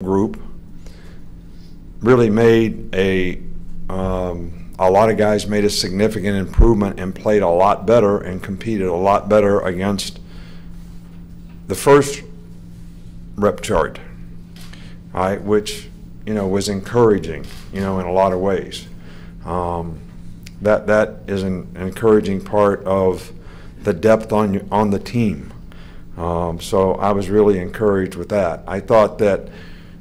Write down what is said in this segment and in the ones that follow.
group really made a lot of guys made a significant improvement and played a lot better and competed a lot better against the first rep chart, all right, which, you know, was encouraging, you know, in a lot of ways. That is an encouraging part of the depth on the team. So I was really encouraged with that. I thought that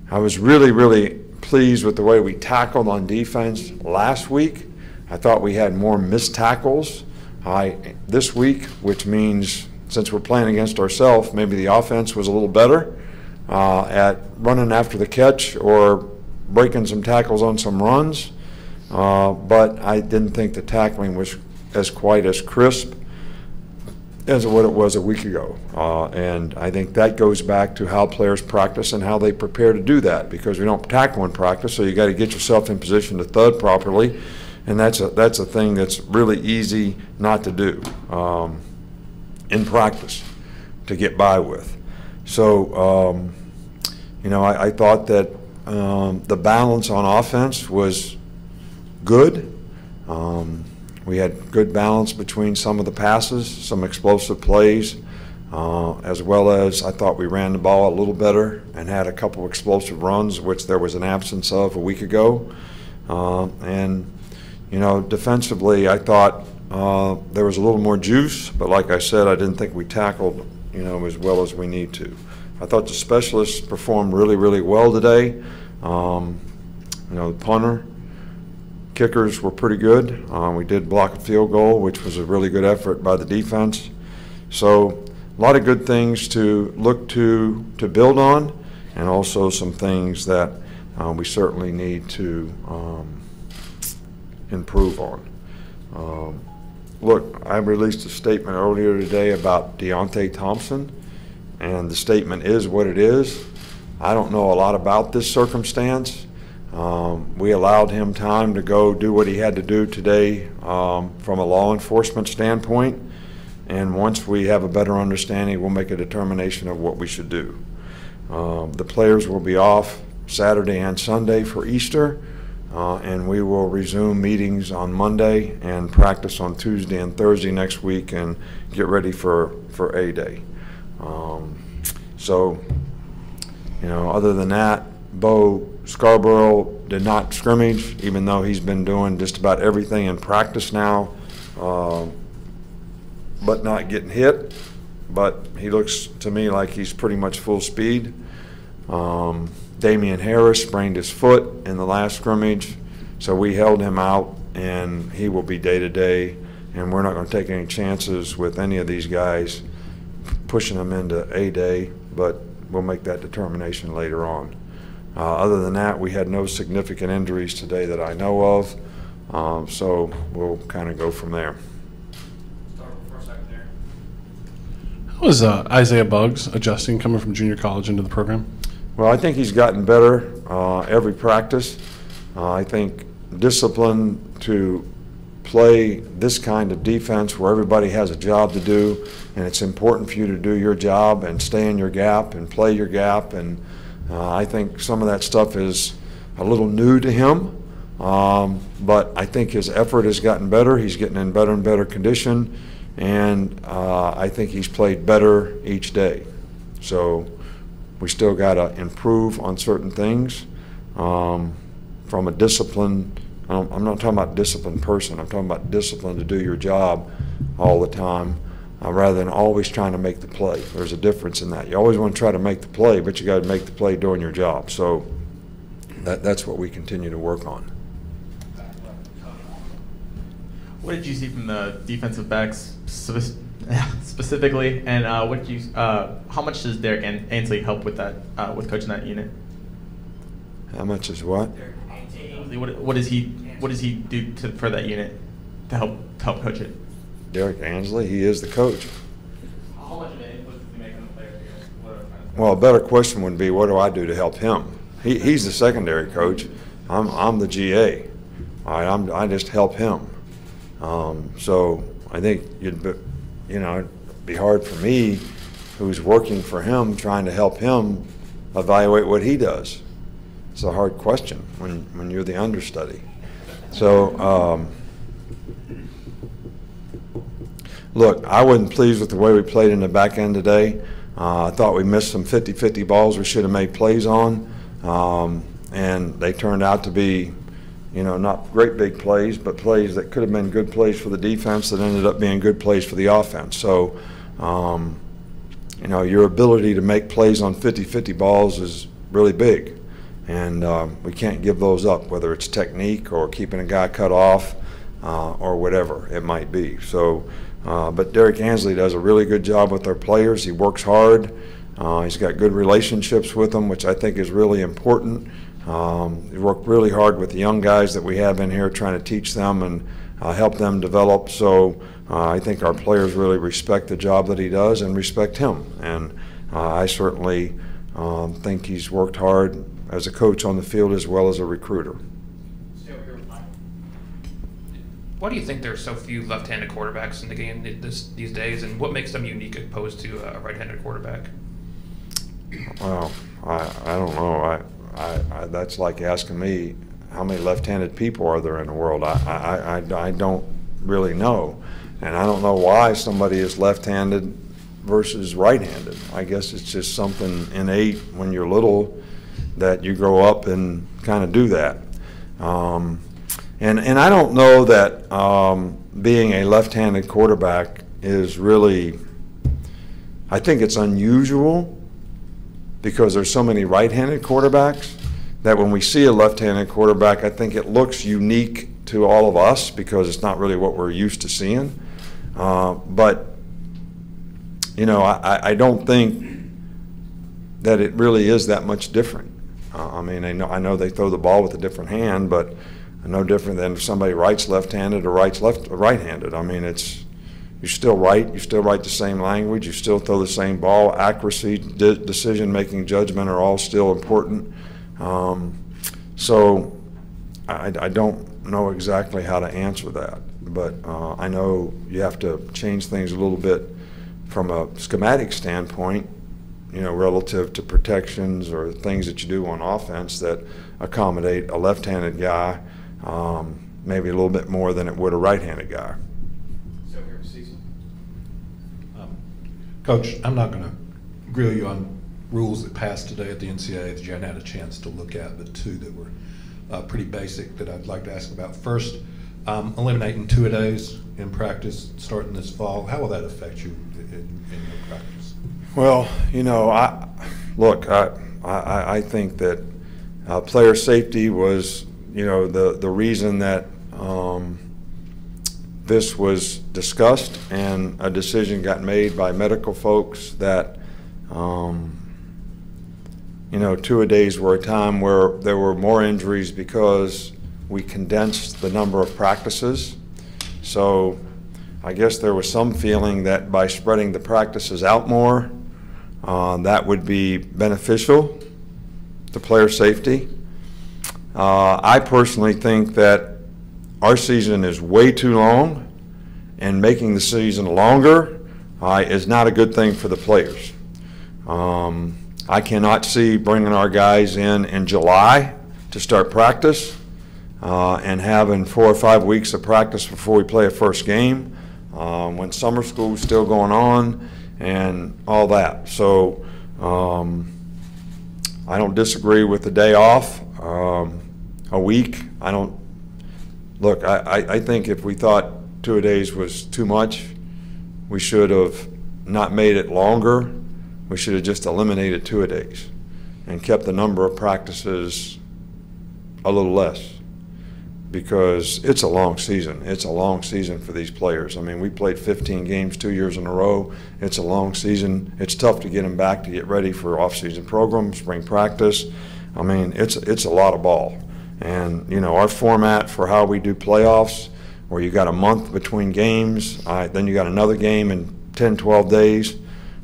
I was really pleased with the way we tackled on defense last week. I thought we had more missed tackles this week, which means since we're playing against ourselves, maybe the offense was a little better at running after the catch or breaking some tackles on some runs. But I didn't think the tackling was quite as crisp as what it was a week ago. And I think that goes back to how players practice and how they prepare to do that, because we don't tackle in practice, so you got to get yourself in position to thud properly, and that's a thing that's really easy not to do in practice to get by with. So, you know, I thought that the balance on offense was good. We had good balance between some of the passes, some explosive plays, as well as I thought we ran the ball a little better and had a couple of explosive runs, which there was an absence of a week ago. And, you know, defensively, I thought there was a little more juice, but like I said, I didn't think we tackled, you know, as well as we need to. I thought the specialists performed really well today. You know, the punter, kickers were pretty good. We did block a field goal, which was a really good effort by the defense. So a lot of good things to look to build on, and also some things that we certainly need to improve on. Look, I released a statement earlier today about Deontay Thompson, and the statement is what it is. I don't know a lot about this circumstance. We allowed him time to go do what he had to do today from a law enforcement standpoint, and once we have a better understanding, we'll make a determination of what we should do. The players will be off Saturday and Sunday for Easter, and we will resume meetings on Monday and practice on Tuesday and Thursday next week and get ready for A-Day. So, you know, other than that, Bo Scarborough did not scrimmage, even though he's been doing just about everything in practice now, but not getting hit. But he looks to me like he's pretty much full speed. Damian Harris sprained his foot in the last scrimmage, so we held him out, and he will be day-to-day, and we're not going to take any chances with any of these guys pushing them into A-Day, but we'll make that determination later on. Other than that, we had no significant injuries today that I know of, so we'll kind of go from there. How was Isaiah Buggs adjusting coming from junior college into the program? Well, I think he's gotten better every practice. I think discipline to play this kind of defense where everybody has a job to do, and it's important for you to do your job and stay in your gap and play your gap. And I think some of that stuff is a little new to him, but I think his effort has gotten better. He's getting in better and better condition, and I think he's played better each day. So we still got to improve on certain things. From a discipline, I'm not talking about disciplined person, I'm talking about discipline to do your job all the time, rather than always trying to make the play. There's a difference in that. You always want to try to make the play, but you got to make the play doing your job. So that's what we continue to work on. What did you see from the defensive backs specifically, and how much does Derek Ainsley help with that, with coaching that unit? How much is what? What does he do for that unit to help coach it? Derek Ainsley, he is the coach. How much of an input does he make on the players? Well, a better question would be, what do I do to help him? He's the secondary coach. I'm the GA. I just help him. So I think it'd be hard for me, who's working for him, trying to help him evaluate what he does. It's a hard question when you're the understudy. So, look, I wasn't pleased with the way we played in the back end today. I thought we missed some 50-50 balls we should have made plays on, and they turned out to be, you know, not great big plays, but plays that could have been good plays for the defense that ended up being good plays for the offense. So, you know, your ability to make plays on 50-50 balls is really big, and we can't give those up, whether it's technique or keeping a guy cut off or whatever it might be. So, but Derek Ansley does a really good job with our players. He works hard. He's got good relationships with them, which I think is really important. He worked really hard with the young guys that we have in here, trying to teach them and help them develop. So I think our players really respect the job that he does and respect him. And I certainly think he's worked hard as a coach on the field as well as a recruiter. Why do you think there are so few left-handed quarterbacks in the game these days, and what makes them unique opposed to a right-handed quarterback? Well, I don't know. That's like asking me how many left-handed people are there in the world. I don't really know, and I don't know why somebody is left-handed versus right-handed. I guess it's just something innate when you're little that you grow up and kind of do that. And I don't know that being a left-handed quarterback is really, I think it's unusual because there's so many right-handed quarterbacks that when we see a left-handed quarterback, I think it looks unique to all of us because it's not really what we're used to seeing. But, you know, I don't think that it really is that much different. I mean, I know they throw the ball with a different hand, but no different than if somebody writes left-handed or writes right-handed. I mean, you still write the same language, you still throw the same ball. Accuracy, decision-making, judgment are all still important. So I don't know exactly how to answer that, but I know you have to change things a little bit from a schematic standpoint, you know, relative to protections or things that you do on offense that accommodate a left-handed guy maybe a little bit more than it would a right-handed guy. So here, Cecil. Coach, I'm not going to grill you on rules that passed today at the NCAA that you hadn't had a chance to look at, but two that were pretty basic that I'd like to ask about. First, eliminating two-a-days in practice starting this fall. How will that affect you in your practice? Well, you know, I think that player safety was, you know, the reason that this was discussed, and a decision got made by medical folks that, you know, two-a-days were a time where there were more injuries because we condensed the number of practices. So I guess there was some feeling that by spreading the practices out more, that would be beneficial to player safety. I personally think that our season is way too long, and making the season longer is not a good thing for the players. I cannot see bringing our guys in July to start practice and having 4 or 5 weeks of practice before we play a first game when summer school is still going on and all that. So I don't disagree with the day off, a week. Look, I think if we thought two-a-days was too much, we should have not made it longer. We should have just eliminated two-a-days and kept the number of practices a little less, because it's a long season. It's a long season for these players. I mean, we played 15 games 2 years in a row. It's a long season. It's tough to get them back to get ready for off-season programs, spring practice. I mean, it's a lot of ball. And, you know, our format for how we do playoffs, where you got a month between games, then you got another game in 10, 12 days.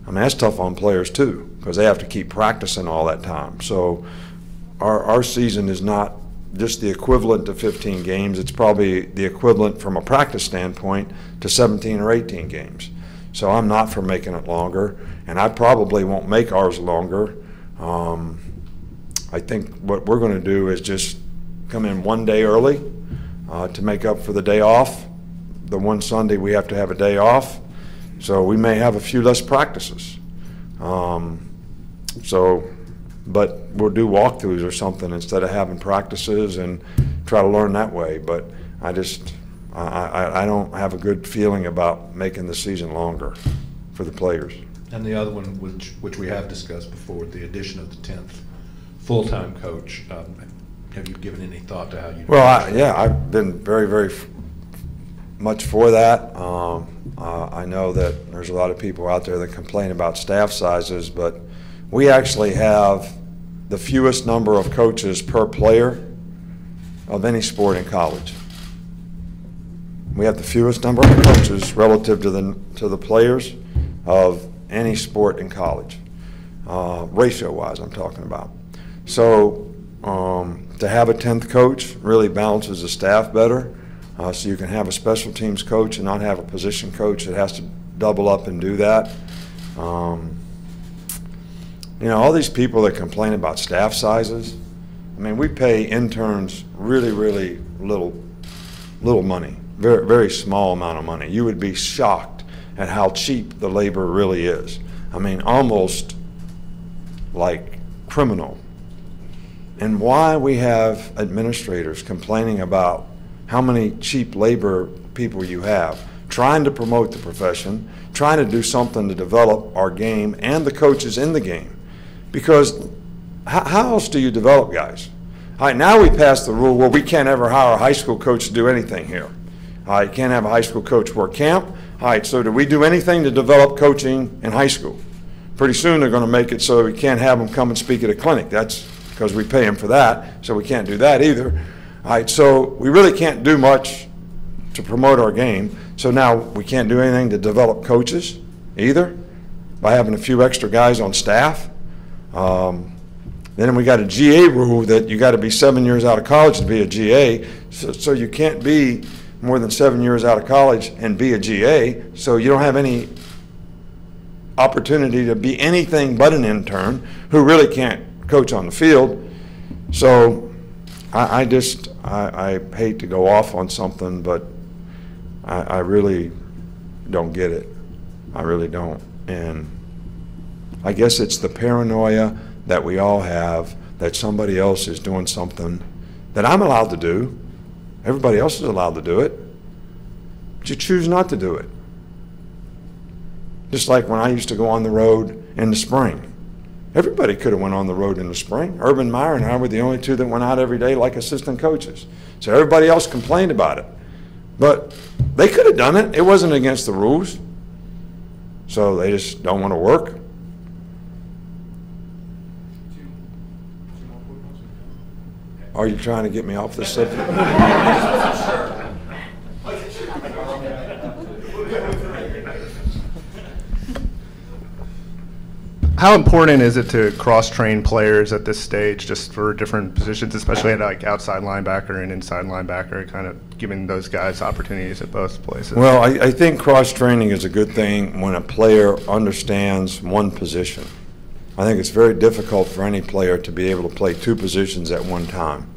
I mean, that's tough on players too, because they have to keep practicing all that time. So our season is not just the equivalent to 15 games. It's probably the equivalent from a practice standpoint to 17 or 18 games. So I'm not for making it longer, and I probably won't make ours longer. I think what we're going to do is just come in one day early to make up for the day off. The one Sunday we have to have a day off, so we may have a few less practices. But we'll do walkthroughs or something instead of having practices and try to learn that way. But I don't have a good feeling about making the season longer for the players. And the other one, which we have discussed before, the addition of the 10th full-time coach. Have you given any thought to how you? Well, yeah, I've been very, very much for that. I know that there's a lot of people out there that complain about staff sizes, but we actually have the fewest number of coaches per player of any sport in college. We have the fewest number of coaches relative to the players of any sport in college, ratio-wise I'm talking about. So to have a 10th coach really balances the staff better. So you can have a special teams coach and not have a position coach that has to double up and do that. You know, all these people that complain about staff sizes, I mean, we pay interns really, really little money, very, very small amount of money. You would be shocked at how cheap the labor really is. I mean, almost like criminal. And why we have administrators complaining about how many cheap labor people you have, trying to promote the profession, trying to do something to develop our game and the coaches in the game. Because how else do you develop guys? All right, now we passed the rule where we can't ever hire a high school coach to do anything here. All right, you can't have a high school coach work camp. All right, so do we do anything to develop coaching in high school? Pretty soon they're going to make it so we can't have them come and speak at a clinic. That's because we pay them for that, so we can't do that either. All right, so we really can't do much to promote our game. So now we can't do anything to develop coaches either by having a few extra guys on staff. Then we got a GA rule that you got to be 7 years out of college to be a GA. So you can't be more than 7 years out of college and be a GA. So you don't have any opportunity to be anything but an intern who really can't coach on the field. So I hate to go off on something, but I really don't get it. I really don't. And I guess it's the paranoia that we all have that somebody else is doing something that I'm allowed to do. Everybody else is allowed to do it. But you choose not to do it. Just like when I used to go on the road in the spring. Everybody could have went on the road in the spring. Urban Meyer and I were the only two that went out every day like assistant coaches. So everybody else complained about it. But they could have done it. It wasn't against the rules. So they just don't want to work. Are you trying to get me off the subject? How important is it to cross-train players at this stage, just for different positions, especially at like outside linebacker and inside linebacker, kind of giving those guys opportunities at both places? Well, I think cross-training is a good thing when a player understands one position. I think it's very difficult for any player to be able to play two positions at one time.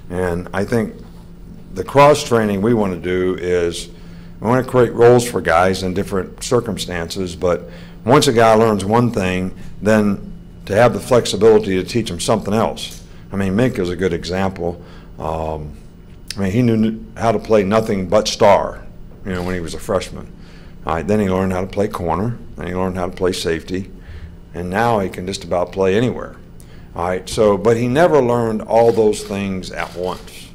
And I think the cross-training we want to do is we want to create roles for guys in different circumstances, but once a guy learns one thing, then to have the flexibility to teach him something else. I mean, Mink is a good example. I mean, he knew how to play nothing but star, you know, when he was a freshman. All right, then he learned how to play corner, then he learned how to play safety, and now he can just about play anywhere. All right, so, but he never learned all those things at once.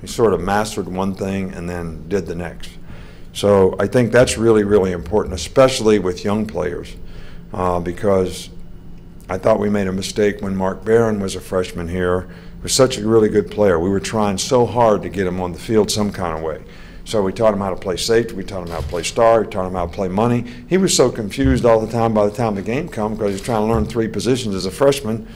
He sort of mastered one thing and then did the next. So I think that's really, really important, especially with young players, because I thought we made a mistake when Mark Barron was a freshman here. He was such a really good player. We were trying so hard to get him on the field some kind of way. So we taught him how to play safety, we taught him how to play star, we taught him how to play money. He was so confused all the time by the time the game come because he was trying to learn three positions as a freshman.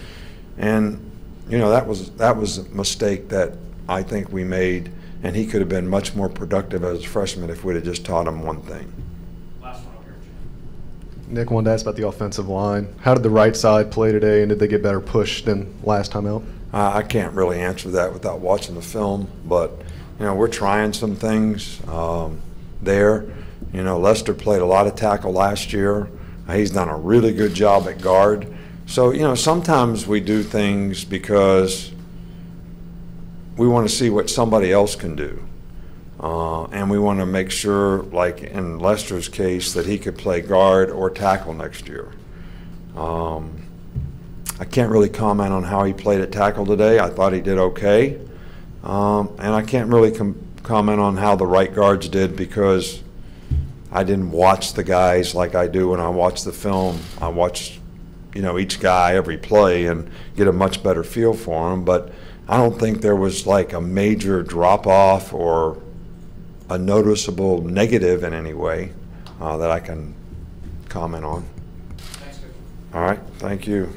And, you know, that was a mistake that I think we made, and he could have been much more productive as a freshman if we'd have just taught him one thing. Last one over here, Nick, wanted to ask about the offensive line. How did the right side play today, and did they get better push than last time out? I can't really answer that without watching the film, but we're trying some things there. Lester played a lot of tackle last year. He's done a really good job at guard. So sometimes we do things because we want to see what somebody else can do. And we want to make sure, like in Lester's case, that he could play guard or tackle next year. I can't really comment on how he played at tackle today. I thought he did okay. And I can't really comment on how the right guards did because I didn't watch the guys like I do when I watch the film. I watch, each guy every play and get a much better feel for him. But I don't think there was like a major drop-off or a noticeable negative in any way that I can comment on. Thanks, All right, thank you.